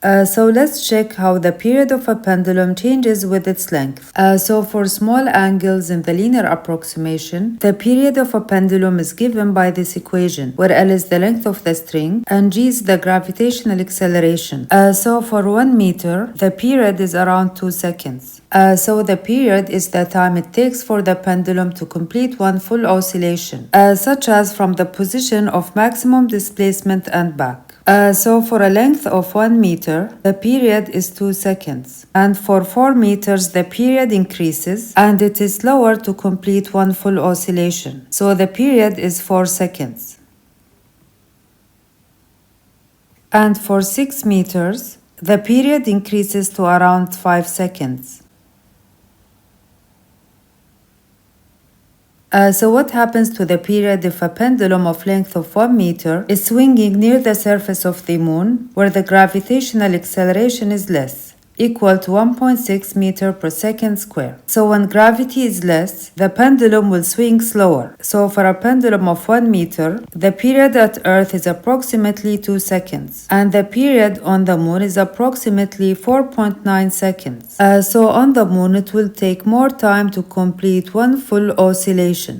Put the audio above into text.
So let's check how the period of a pendulum changes with its length. So for small angles in the linear approximation, the period of a pendulum is given by this equation, where L is the length of the string and G is the gravitational acceleration. So for 1 meter, the period is around 2 seconds. So the period is the time it takes for the pendulum to complete one full oscillation, such as from the position of maximum displacement and back. So for a length of 1 meter, the period is 2 seconds. And for 4 meters, the period increases and it is slower to complete one full oscillation. So the period is 4 seconds. And for 6 meters, the period increases to around 5 seconds. So what happens to the period if a pendulum of length of 1 meter is swinging near the surface of the moon, where the gravitational acceleration is less, equal to 1.6 meter per second square. So when gravity is less, the pendulum will swing slower. So for a pendulum of 1 meter, the period at Earth is approximately 2 seconds, and the period on the moon is approximately 4.9 seconds. So on the moon, it will take more time to complete one full oscillation.